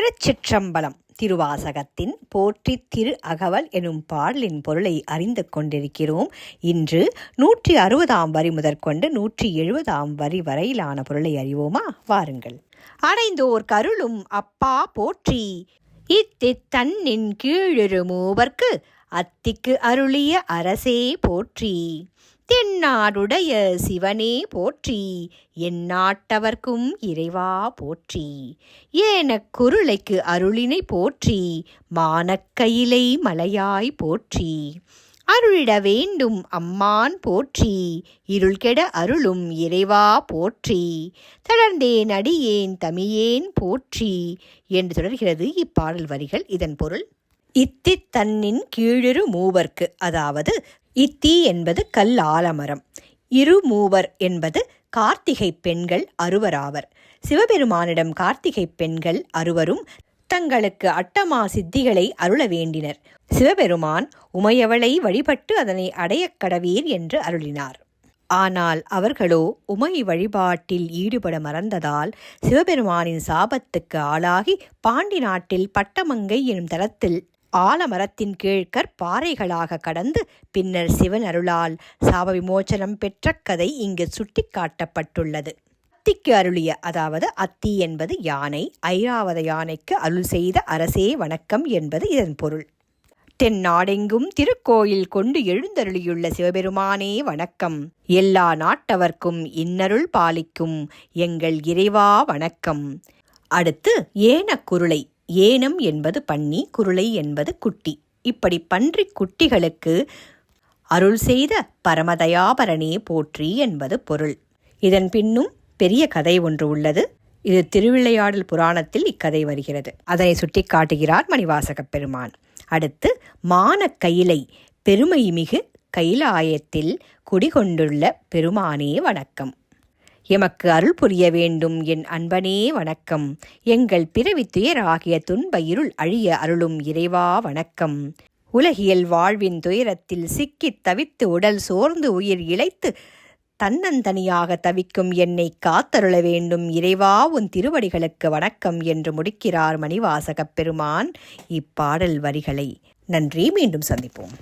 திருச்சிற்றம்பலம். திருவாசகத்தின் போற்றி திரு அகவல் எனும் பாடலின் பொருளை அறிந்து கொண்டிருக்கிறோம். இன்று 160ஆம் வரி முதற்கொண்டு 170ஆம் வரி வரையிலான பொருளை அறிவோமா? வாருங்கள். அடைந்தோர் கருளும் அப்பா போற்றி, இத்தித்தன்னின் கீழிரு மூவர்க்கு அத்திக்கு அருளிய அரசே போற்றி, தென்னாடுடைய சிவனே போற்றி, எந்நாட்டவர்க்கும் இறைவா போற்றி, ஏனக் குருளைக்கு அருளினை போற்றி, மானக்கயிலை மலையாய் போற்றி, அருளிட வேண்டும் அம்மான் போற்றி, இருள்கெட அருளும் இறைவா போற்றி, தளர்ந்தேன் அடியேன் தமியேன் போற்றி என்று தொடர்கிறது இப்பாடல் வரிகள். இதன் பொருள்: இத்தி தன்னின் கீழிரு மூவர்க்கு, அதாவது இத்தி என்பது கல் ஆலமரம், இருமூவர் என்பது கார்த்திகை பெண்கள் அறுவராவர். சிவபெருமானிடம் கார்த்திகை பெண்கள் அறுவரும் தங்களுக்கு அட்டமா சித்திகளை அருள வேண்டினர். சிவபெருமான் உமையவளை வழிபட்டு அதனை அடையக் கடவீர் என்று அருளினார். ஆனால் அவர்களோ உமை வழிபாட்டில் ஈடுபட மறந்ததால் சிவபெருமானின் சாபத்துக்கு ஆளாகி பாண்டி நாட்டில் பட்டமங்கை எனும் தலத்தில் ஆலமரத்தின் கீழ் கற்பாறைகளாக கடந்து பின்னர் சிவன் அருளால் சாப விமோச்சனம் பெற்ற கதை இங்கு சுட்டி காட்டப்பட்டுள்ளது. அத்திக்கு அருளிய, அதாவது அத்தி என்பது யானை, ஐராவத யானைக்கு அருள் செய்த அரசே வணக்கம் என்பது இதன் பொருள். தென்னாடெங்கும் திருக்கோயில் கொண்டு எழுந்தருளியுள்ள சிவபெருமானே வணக்கம், எல்லா நாட்டவர்க்கும் இன்னருள் பாலிக்கும் எங்கள் இறைவா வணக்கம். அடுத்து ஏன குருளை. ஏனம் என்பது பன்னி, குருளை என்பது குட்டி. இப்படி பன்றி குட்டிகளுக்கு அருள் செய்த பரமதயாபரனே போற்றி என்பது பொருள். இதன் பின்னும் பெரிய கதை ஒன்று உள்ளது. இது திருவிளையாடல் புராணத்தில் இக்கதை வருகிறது. அதனை சுட்டி காட்டுகிறார் மணிவாசகப் பெருமான். அடுத்து மானக்கயிலை, பெருமை மிகு கைலாயத்தில் குடிகொண்டுள்ள பெருமானே வணக்கம், எமக்கு அருள் புரிய வேண்டும் என் அன்பனே வணக்கம், எங்கள் பிறவி துயராகிய துன்ப இருள் அழிய அருளும் இறைவா வணக்கம், உலகியல் வாழ்வின் துயரத்தில் சிக்கித் தவித்து உடல் சோர்ந்து உயிர் இழைத்து தன்னந்தனியாக தவிக்கும் என்னை காத்தருள வேண்டும் இறைவா உன் திருவடிகளுக்கு வணக்கம் என்று முடிக்கிறார் மணிவாசகப் பெருமான் இப்பாடல் வரிகளை. நன்றி. மீண்டும் சந்திப்போம்.